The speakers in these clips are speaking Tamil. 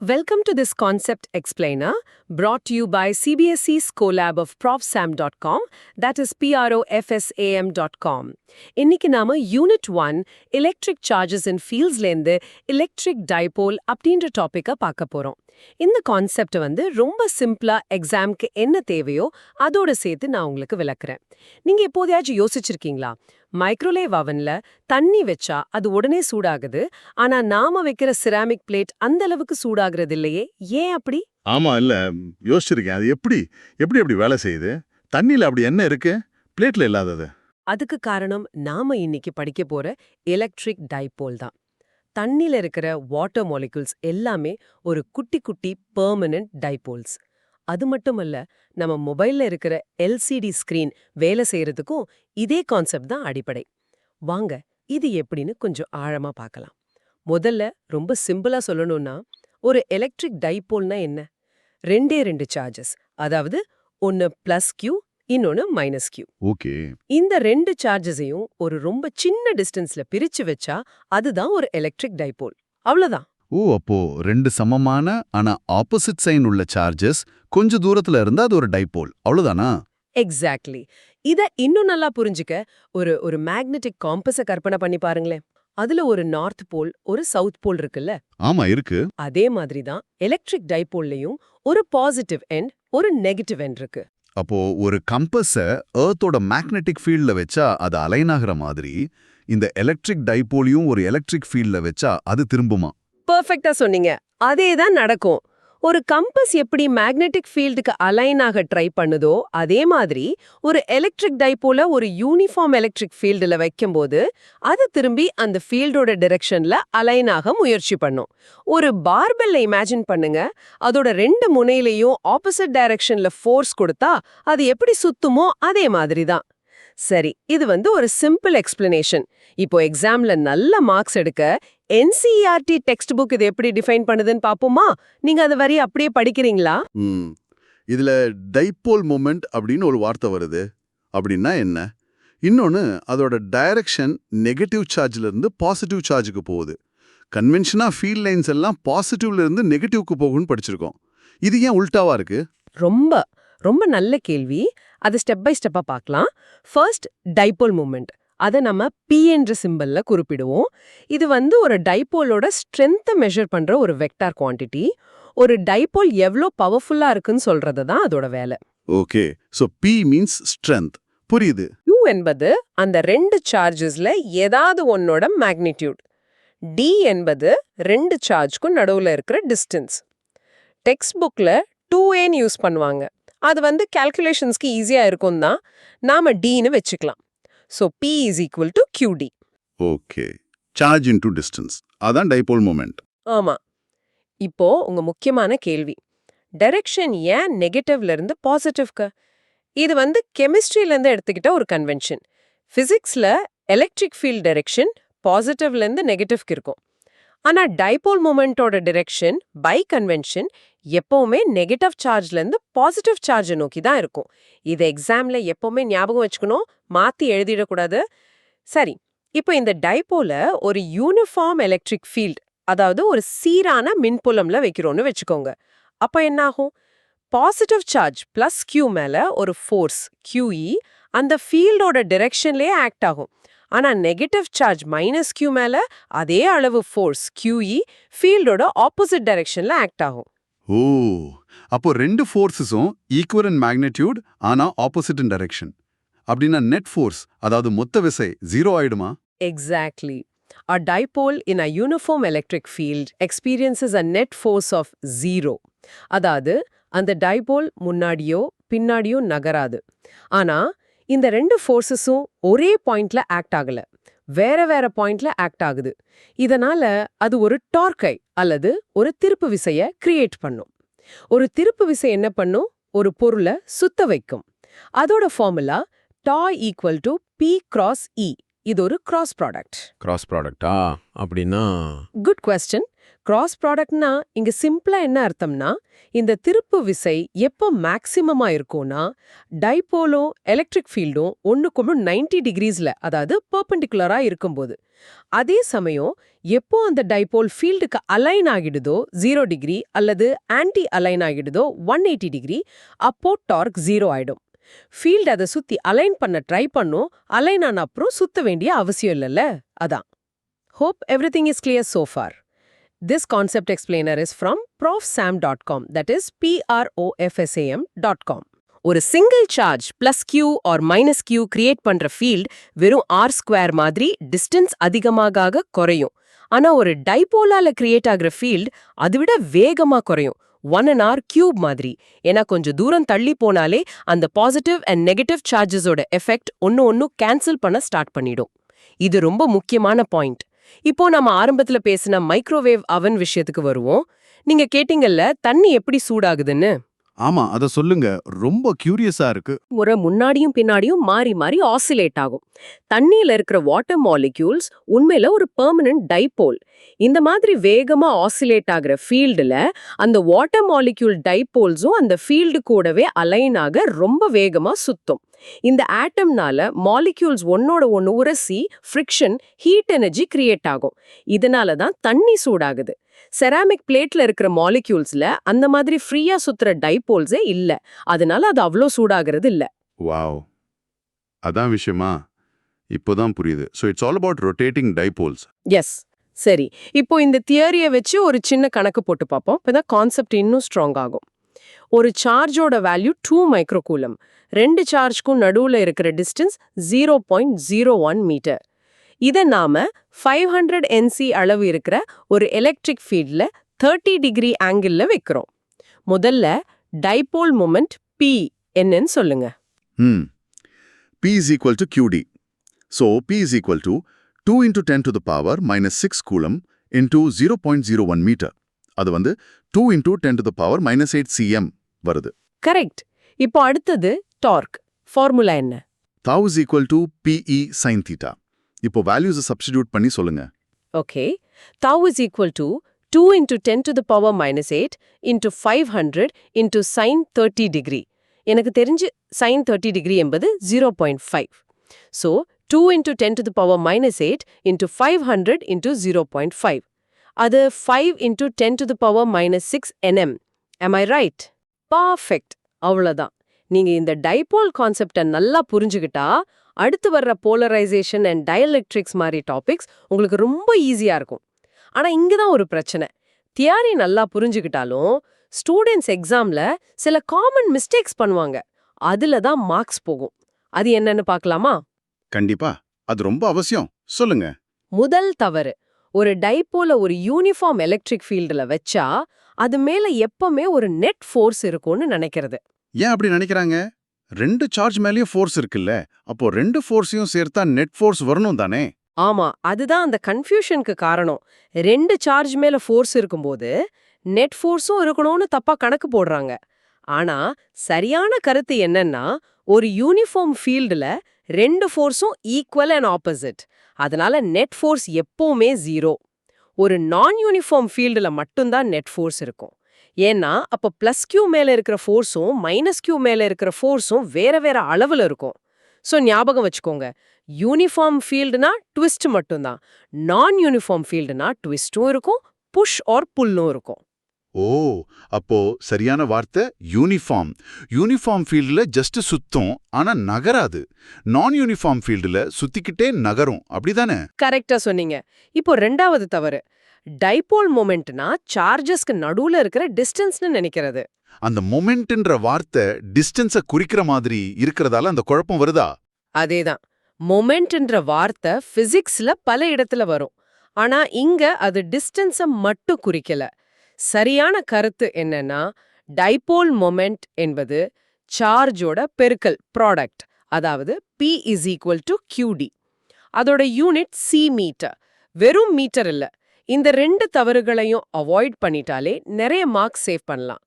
Welcome to this concept explainer brought to you by CBSE's collab of profsam.com, that is profsam.com. இன்னைக்கு நாம யூனிட் 1 எலக்ட்ரிக் சார்ஜஸ் இன் ஃபீல்ட்ஸ்லேருந்து எலக்ட்ரிக் டைபோல் அப்படின்ற டாபிக்கை பார்க்க போறோம். இந்த கான்செப்ட் ரொம்ப சிம்பிளா எக்ஸாம்க்கு என்ன தேவையோ அதோட சேர்த்து நான் உங்களுக்கு விளக்குறேன். நீங்க எப்போதையாச்சும் யோசிச்சிருக்கீங்களா? மைக்ரோவேவ் அவன்ல தண்ணி வச்சா அது உடனே சூடாகுது, ஆனா நாம வைக்கிற சிராமிக் பிளேட் அந்த அளவுக்கு சூடாகிறது இல்லையே, ஏன் அப்படி? ஆமா, இல்ல யோசிச்சிருக்கேன். அது எப்படி எப்படி அப்படி வேலை செய்யுது? தண்ணியில அப்படி என்ன இருக்கு பிளேட்ல இல்லாதது? அதுக்கு காரணம் நாம இன்னைக்கு படிக்க போற எலக்ட்ரிக் டைபோல் தான். தண்ணில இருக்கிற வாட்டர் மாலிகுல்ஸ் எல்லாமே ஒரு குட்டி குட்டி பெர்மனன்ட் டைபோல்ஸ். அது மட்டுமல்ல, நம்ம மொபைல்ல இருக்கிற எல்சிடி ஸ்கிரீன் வேலை செய்யறதுக்கும் இதே கான்செப்ட் தான் அடிப்படை. வாங்க, இது எப்படின்னு கொஞ்சம் ஆழமா பார்க்கலாம். முதல்ல ரொம்ப சிம்பிளா சொல்லணும்னா, ஒரு எலக்ட்ரிக் டைபோல்னா என்ன? ரெண்டு சார்ஜஸ், அதாவது ஒன்னு பிளஸ் கியூ, இன்னொன்னு மைனஸ் கியூ. ஓகே. இந்த ரெண்டு சார்ஜஸையும் ஒரு ரொம்ப சின்ன டிஸ்டன்ஸ்ல பிரிச்சு வச்சா அதுதான் ஒரு எலக்ட்ரிக் டைபோல். அவ்வளவுதான். ஓ, அப்போ ரெண்டு சமமான ஆனா ஆப்போசிட் சைன் உள்ள சார்ஜஸ் கொஞ்ச தூரத்துல இருந்தா அது ஒரு டைபோல், அவ்வளவுதானா? எக்ஸாக்ட்லி. இத இன்னும் நல்லா புரிஞ்சுக்க ஒரு மேக்னெட்டிக் காம்பஸ கற்பனை பண்ணி பாருங்களேன். அதுல ஒரு நார்த் போல் ஒரு சவுத் போல் இருக்குல்ல? ஆமா, இருக்கு. அதே மாதிரி தான் எலக்ட்ரிக் டைபோல்லையும் ஒரு பாசிட்டிவ் எண்ட் ஒரு நெகட்டிவ் எண்ட் இருக்கு. அப்போ ஒரு கம்பஸ எர்த்தோட மேக்னெட்டிக் ஃபீல்ட்ல வச்சா அது அலைன் ஆகிற மாதிரி இந்த எலக்ட்ரிக் டைபோலையும் ஒரு எலக்ட்ரிக் ஃபீல்ட்ல வச்சா அது திரும்புமா? பெர்ஃபெக்ட்டா சொன்னீங்க. அதே தான் நடக்கும். ஒரு கம்பஸ் எப்படி மேக்னெட்டிக் ஃபீல்டுக்கு அலைன் ஆக ட்ரை பண்ணுதோ அதே மாதிரி ஒரு எலக்ட்ரிக் டைபோல ஒரு யூனிஃபார்ம் எலக்ட்ரிக் ஃபீல்டுல வைக்கும்போது அது திரும்பி அந்த ஃபீல்டோட டிரெக்ஷன்ல அலைன் ஆக முயற்சி பண்ணும். ஒரு பார்பெல்ல இமேஜின் பண்ணுங்க. அதோட ரெண்டு முனையிலையும் ஆப்போசிட் டைரக்ஷன்ல ஃபோர்ஸ் கொடுத்தா அது எப்படி சுத்துமோ அதே மாதிரி தான். சரி, இது ஒரு சிம்பிள் எக்ஸ்பிளனேஷன். இப்போ எக்ஸாம்ல நல்ல மார்க்ஸ் எடுக்க NCERT டெக்ஸ்ட் புக் இது எப்படி டிஃபைன் பண்ணுதுன்னு பாப்போமா? நீங்க அது வரி அப்படியே படிக்கிறீங்களா? இதுல டைபோல் மொமெண்ட் அப்படின்னு ஒரு வார்த்தை வருது. அப்படின்னா என்ன? இன்னொன்னு, அதோட டைரக்ஷன் நெகட்டிவ் சார்ஜ்ல இருந்து பாசிட்டிவ் சார்ஜுக்கு போகுது. கன்வென்ஷனா ஃபீல்ட் லைன்ஸ் எல்லாம் பாசிட்டிவ்ல இருந்து நெகட்டிவ்க்கு போகும்னு படிச்சிருக்கோம். இது ஏன் உல்டாவா இருக்கு? ரொம்ப ரொம்ப நல்ல கேள்வி. அது ஸ்டெப் பை ஸ்டெப்பா பார்க்கலாம். First, dipole moment. அதை நம்ம P என்ற சிம்பல்ல குறிப்பிடுவோம். இது ஒரு டைபோலோட ஸ்ட்ரென்த்தை மெஷர் பண்ற ஒரு வெக்டார் குவாண்டிட்டி. ஒரு டைபோல் எவ்வளோ பவர்ஃபுல்லா இருக்குன்னு சொல்றது தான் அதோட வேலை. Okay, so P means strength. புரியுது. Q என்பது அந்த ரெண்டு சார்ஜஸ்ல ஏதாவது ஒன்னோட மேக்னிடியூட். D என்பது ரெண்டு சார்ஜ்க்கும் நடுவுல இருக்கிற டிஸ்டன்ஸ். டெக்ஸ்ட் புக்ல 2Aன்னு யூஸ் பண்ணுவாங்க. அது கால்குலேஷன்ஸ்க்கு ஈஸியா இருக்கும் தான். நாம Dன்னு வச்சுக்கலாம். So P is equal to QD. Okay, charge into distance, அதான் டைபோல் மொமெண்ட். ஆமா. இப்போ உங்க முக்கியமான கேள்வி, டைரக்ஷன் ஏன் நெகட்டிவ்ல இருந்து பாசிட்டிவ்க்கு? இது கெமிஸ்ட்ரியில இருந்து எடுத்துக்கிட்ட ஒரு கன்வென்ஷன். பிசிக்ஸ்ல எலக்ட்ரிக் ஃபீல்ட் டைரக்ஷன் பாசிட்டிவ்ல இருந்து நெகட்டிவ்க்கு இருக்கும். ஆனா டைபோல் மொமெண்டோட டைரக்ஷன் பை கன்வென்ஷன் எப்பவுமே நெகட்டிவ் சார்ஜ்ல இருந்து பாசிட்டிவ் சார்ஜை நோக்கி தான் இருக்கும். இது எக்ஸாம்ல எப்பவுமே ஞாபகம் வச்சுக்கணும், மாத்தி எழுதிடக்கூடாது. சரி, இப்போ இந்த டைபோல ஒரு யூனிஃபார்ம் எலக்ட்ரிக் ஃபீல்ட், அதாவது ஒரு சீரான மின்புலம்ல வைக்கிறோம்னு வச்சுக்கோங்க. அப்ப என்ன ஆகும்? பாசிட்டிவ் சார்ஜ் பிளஸ் கியூ மேல ஒரு ஃபோர்ஸ் QE அந்த ஃபீல்டோட டைரக்ஷன்லயே ஆக்ட் ஆகும். ஆனா நெகட்டிவ் சார்ஜ் மைனஸ் கியூ மேல அதே அளவு ஃபோர்ஸ் QE ஃபீல்டோட ஆப்போசிட் டைரக்ஷன்ல ஆக்ட் ஆகும். ஓ, அப்போ ரெண்டு ஃபோர்ஸஸும் ஈக்குவல் இன் மேக்னிடியூட் ஆனா ஆப்போசிட் இன் டைரக்ஷன். அப்படின்னா நெட் ஃபோர்ஸ், அதாவது மொத்த விசை 0 ஆயிடுமா? Exactly. A dipole in a uniform electric field experiences a net force of 0. அதாவது அந்த டைபோல் முன்னாடியோ பின்னாடியோ நகராது. ஆனா இந்த ரெண்டு ஃபோர்ஸஸும் ஒரே பாயிண்ட்ல ஆக்ட் ஆகல, வேற வேற பாயிண்ட்ல ஆக்ட் ஆகுது. இதனால அது ஒரு டார்க்கை அல்லது ஒரு திருப்பு விசைய கிரியேட் பண்ணும். ஒரு திருப்பு விசை என்ன பண்ணும்? ஒரு பொருளை சுத்த வைக்கும். அதோட formula tau equal to P cross E. இது ஒரு கிராஸ் ப்ராடக்ட். கிராஸ் ப்ராடக்டா? அப்படின்னா குட் கொஸ்டின். கிராஸ் ப்ராடக்ட்னா இங்க சிம்பிளா என்ன அர்த்தம்னா இந்த திருப்பு விசை எப்போ மேக்சிமமா இருக்கும்னா டைபோலும் எலக்ட்ரிக் ஃபீல்டும் ஒண்ணுக்கு 90 டிகிரீஸ்ல அதாவது பெர்பெண்டிகுலரா இருக்கும்போது. அதே சமயம் எப்போ அந்த டைபோல் ஃபீல்டுக்கு அலைன் ஆகிடுதோ 0 டிகிரி அல்லது ஆன்டி அலைன் ஆகிடுதோ 180 டிகிரி, அப்போ டார்க் 0 ஆயிடும். ஃபீல்ட் அதை சுத்தி அலைன் பண்ண ட்ரை பண்ணும், அலைன் ஆன அப்புறம் சுத்த வேண்டிய அவசியம் இல்லைல்ல. அதான். Hope everything is clear so far. This concept explainer is from profsam.com, that is profsam.com. ஒரு single charge plus q or minus q create பண்ற ஃபீல்ட் வெறும் ஆர் ஸ்கொயர் மாதிரி டிஸ்டன்ஸ் அதிகமாக குறையும். ஆனா ஒரு டைபோலால கிரியேட் ஆகிற ஃபீல்ட் அதை விட வேகமா குறையும், 1r கியூப் மாதிரி. ஏன்னா கொஞ்சம் தூரம் தள்ளி போனாலே அந்த பாசிட்டிவ் அண்ட் நெகட்டிவ் சார்ஜஸோட எஃபெக்ட் ஒன்னு கேன்சல் பண்ண ஸ்டார்ட் பண்ணிடும். இது ரொம்ப முக்கியமான பாயிண்ட். இப்போ நம்ம ஆரம்பத்துல பேசின மைக்ரோவேவ் அவன் விஷயத்துக்கு வருவோம். நீங்க கேட்டீங்கல்ல தண்ணி எப்படி சூடாகுதுன்னு. ஆமா, அத சொல்லுங்க. ரொம்ப கியூரியஸா இருக்கு. முறை முன்னாடியும் பின்னாடியும் மாறி மாறி ஆசிலேட் ஆகும். தண்ணியில இருக்கிற வாட்டர் மாலிக்யூல்ஸ் உண்மையில ஒரு பெர்மனன்ட் டைபோல். இந்த மாதிரி வேகமா ஆசிலேட் ஆகிற ஃபீல்டுல அந்த வாட்டர் மாலிக்யூல் டைபோல்ஸும் அந்த ஃபீல்டு கூடவே அலைன் ஆக ரொம்ப வேகமா சுத்தும். இந்த ஆட்டம்னால மாலிக்யூல்ஸ் ஒன்னோட ஒன்னு உரசி ஃப்ரிக்ஷன், ஹீட் எனர்ஜி கிரியேட் ஆகும். இதனால தான் தண்ணி சூடாகுது. செராமிக் பிளேட்ல இருக்கிற மாலிக்யூல்ஸ்ல அந்த மாதிரி ஃப்ரீயா சுத்துற டைபோல்ஸே இல்ல. அதனால அது அவ்வளோ சூடாகிறது இல்ல. வாவ், அதான் விஷயமா? இப்போதான் புரியுது. So it's all about rotating dipoles. Yes. சரி, இப்போ இந்த தியரியை வச்சு ஒரு சின்ன கணக்கு போட்டு பார்ப்போம். இப்பதான் கான்செப்ட் இன்னும் ஸ்ட்ராங் ஆகும். ஒரு சார்ஜோட வேல்யூ 2 மைக்ரோகூலம். ரெண்டு சார்ஜ்க்கும் நடுவுல இருக்கிற டிஸ்டன்ஸ் 0.01 மீட்டர். இதை நாம 500 NC அளவு இருக்கிற ஒரு எலக்ட்ரிக் ஃபீல்ட்ல 30 டிகிரி ஆங்கிள்ல வைக்கிறோம். முதல்ல டைபோல் மொமெண்ட் P என்னன்னு சொல்லுங்க. P is equal to QD. So P is equal to 2 into 10 to the power minus 6 coulomb into 0.01 meter. அது வந்து 2 into 10 to the power minus 8 cm வருது. கரெக்ட். இப்போ அடுத்தது டார்க். ஃபார்முலா என்ன? Tau is equal to PE sin theta. இப்போ வேல்யூஸை சப்ஸ்டிடியூட் பண்ணி சொல்லுங்க. Okay. tau is equal to 2 into 10 to the power minus 8 into 500 into sin 30 degree. எனக்கு தெரிஞ்சு sin 30 degree என்பது 0.5. So 2 into 10 to the power minus 8 into 500 into 0.5. அது 5 into 10 to the power minus 6 nm. Am I right? Perfect. அவ்வளவுதான். நீங்க இந்த டைபோல் கான்செப்டை நல்லா புரிஞ்சுக்கிட்டா அடுத்து வர்ற போலரைசேஷன் அண்ட் டயலெக்ட்ரிக்ஸ் மாதிரி டாபிக்ஸ் உங்களுக்கு ரொம்ப ஈஸியா இருக்கும். ஆனா இங்கதான் ஒரு பிரச்சனை. தியரி நல்லா புரிஞ்சுக்கிட்டாலும் ஸ்டூடெண்ட்ஸ் எக்ஸாம்ல சில காமன் மிஸ்டேக்ஸ் பண்ணுவாங்க. அதுல தான் மார்க்ஸ் போகும். அது என்னன்னு பார்க்கலாமா? கண்டிப்பா, அது ரொம்ப அவசியம். சொல்லுங்க. முதல் தவறு, ஒரு டைபோல ஒரு யூனிஃபார்ம் எலக்ட்ரிக் ஃபீல்டுல வச்சா அது மேல எப்பவுமே ஒரு நெட் ஃபோர்ஸ் இருக்கும்னு நினைக்கிறது. ஏன் அப்படி நினைக்கிறாங்க? ரெண்டு சார்ஜ் மேலயும் ஃபோர்ஸ் இருக்குல்ல, அப்போ ரெண்டு ஃபோர்ஸையும் சேர்த்தா நெட் ஃபோர்ஸ் வரணும் தானே? ஆமா, அதுதான் அந்த கன்ஃபியூஷனுக்கு காரணம். ரெண்டு சார்ஜ் மேல ஃபோர்ஸ் இருக்கும்போது நெட் ஃபோர்ஸும் இருக்கணும்னு தப்பா கணக்கு போடுறாங்க. ஆனா சரியான கருத்து என்னன்னா, ஒரு யூனிஃபார்ம் ஃபீல்டுல ரெண்டு ஃபோர்ஸும் ஈக்குவல் அண்ட் ஆப்போசிட். அதனால நெட் ஃபோர்ஸ் எப்பவுமே 0. ஒரு நான் யூனிஃபார்ம் ஃபீல்டுல மட்டும்தான் நெட் ஃபோர்ஸ் இருக்கும். ஏன்னா அப்ப பிளஸ் கியூ மேல இருக்கிற ஃபோர்ஸும் மைனஸ் கியூ மேல இருக்கிற ஃபோர்ஸும் வேற வேற அளவுல இருக்கும். ஸோ ஞாபகம் வச்சுக்கோங்க, யூனிஃபார்ம் ஃபீல்டுனா ட்விஸ்ட் மட்டும்தான். நான் யூனிஃபார்ம் ஃபீல்டுனா ட்விஸ்டும் இருக்கும், புஷ் ஆர் புல்லும் இருக்கும். ஓ, அப்போ சரியான வார்த்தை யூனிஃபார்ம். யூனிஃபார்ம் ஃபீல்டுல ஜஸ்ட் சுத்தும், ஆனா நகராது. நான் யூனிஃபார்ம் ஃபீல்டுல சுத்திக்கிட்டே நகரும், அப்படிதானே? கரெக்டா சொன்னீங்க. இப்போ ரெண்டாவது தவறு, டைபோல் மொமெண்ட்னா சார்ஜஸ்க்கு நடுவுல இருக்கிற டிஸ்டன்ஸ்னு நினைக்கிறது. அந்த மொமெண்ட்ன்ற வார்த்தை டிஸ்டன்ஸை குறிக்கிற மாதிரி இருக்கிறதால அந்த குழப்பம் வருதா? அதேதான். மொமெண்ட்ன்ற வார்த்தை பிசிக்ஸ்ல பல இடத்துல வரும். ஆனா இங்க அது டிஸ்டன்ஸை மட்டும் குறிக்கல. சரியான கருத்து என்னன்னா, டைபோல் மொமெண்ட் என்பது சார்ஜோட பெருக்கல் ப்ராடக்ட். அதாவது P is equal to QD. அதோட யூனிட் C மீட்டர், வெறும் மீட்டர் இல்ல. இந்த ரெண்டு தவறுகளையும் அவாய்ட் பண்ணிட்டாலே நிறைய மார்க்ஸ் சேவ் பண்ணலாம்.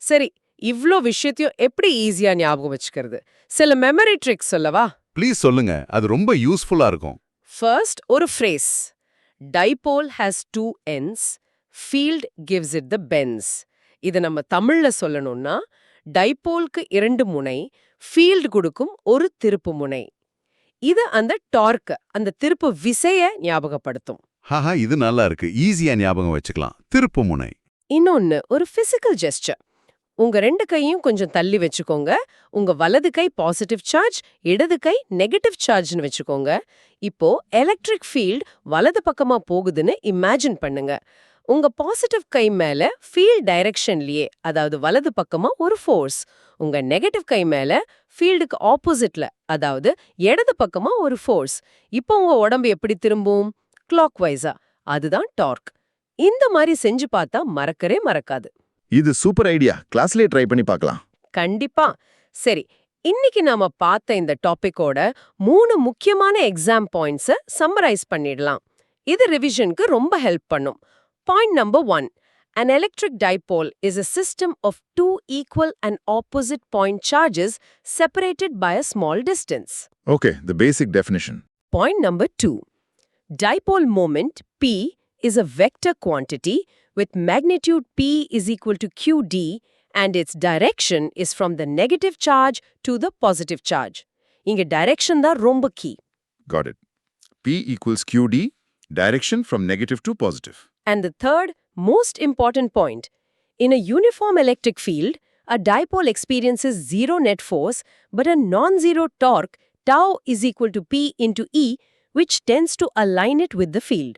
சரி, இவ்ளோ விஷயத்தையும் எப்படி ஈஸியா ஞாபகம் வச்சுக்கிறது? சில மெமரி ட்ரிக்ஸ் சொல்லவா? ப்ளீஸ் சொல்லுங்க, அது ரொம்ப யூஸ்ஃபுல்லா இருக்கும். ஃபர்ஸ்ட் ஒரு phrase. Dipole has 2 ends. field gives it the bends. இது நம்ம தமிழ்ல சொல்லணும்னா டைபோல்க்கு 2 முனை, ஃபீல்ட் கொடுக்கும் ஒரு திருப்பு முனை. இது அந்த டார்க், அந்த திருப்பு விசைய ஞாபகப்படுத்தும். ஹாஹா, இது நல்லா இருக்கு. ஈஸியா ஞாபகம் வச்சுக்கலாம். திருப்பு முனை. இன்னொன்னு ஒரு பிசிக்கல் ஜெஸ்டர். உங்க 2 கையும் கொஞ்சம் தள்ளி வச்சுக்கோங்க. உங்க வலது கை பாசிட்டிவ் சார்ஜ், இடது கை நெகட்டிவ் சார்ஜ்னு வச்சுக்கோங்க. இப்போ எலக்ட்ரிக் ஃபீல்ட் வலது பக்கமா போகுதுன்னு இமேஜின் பண்ணுங்க. உங்க பாசிட்டிவ் கை மேல ஃபீல்ட் டைரக்ஷன்லயே, அதாவது வலது பக்கமா ஒரு ஃபோர்ஸ். உங்க நெகட்டிவ் கை மேல ஃபீல்டுக்கு ஆப்போசிட்ல, அதாவது இடது பக்கமா ஒரு ஃபோர்ஸ். இப்போ உங்க உடம்பு எப்படி திரும்பும்? கிளாக் வைஸா. அதுதான் டார்க். இந்த மாதிரி செஞ்சு பார்த்தா மறக்கவே மறக்காது. இது சூப்பர் ஐடியா. கிளாஸ்லயே ட்ரை பண்ணி பார்க்கலாம். கண்டிப்பா. சரி, இன்னைக்கு நாம பார்த்த இந்த டாபிக்கோட 3 முக்கியமான எக்ஸாம் பாயிண்ட்ஸை சம்மரைஸ் பண்ணிடலாம். இது ரிவிஷனுக்கு ரொம்ப ஹெல்ப் பண்ணும். Point number 1. An electric dipole is a system of 2 equal and opposite point charges separated by a small distance. Okay, the basic definition. Point number 2. Dipole moment P is a vector quantity with magnitude P is equal to QD and its direction is from the negative charge to the positive charge. இங்க direction தான் ரொம்ப key. Got it. P equals QD, direction from negative to positive. And the third, most important point, in a uniform electric field, a dipole experiences zero net force, but a non-zero torque, tau is equal to P into E, which tends to align it with the field.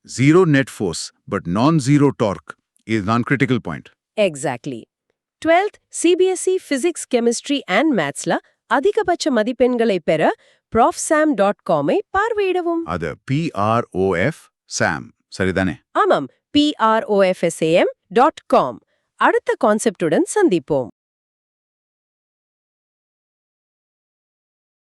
Zero net force, but non-zero torque is non-critical point. Exactly. 12th, CBSE Physics, Chemistry and Mathsல அதிகபட்ச மதிப்பெண்களை பெற profsam.com-ஐ பார்வையிடவும். அது PROF SAM. சரிதானே? ஆமாம், profsam.com. அடுத்த கான்செப்டுடன் சந்திப்போம்.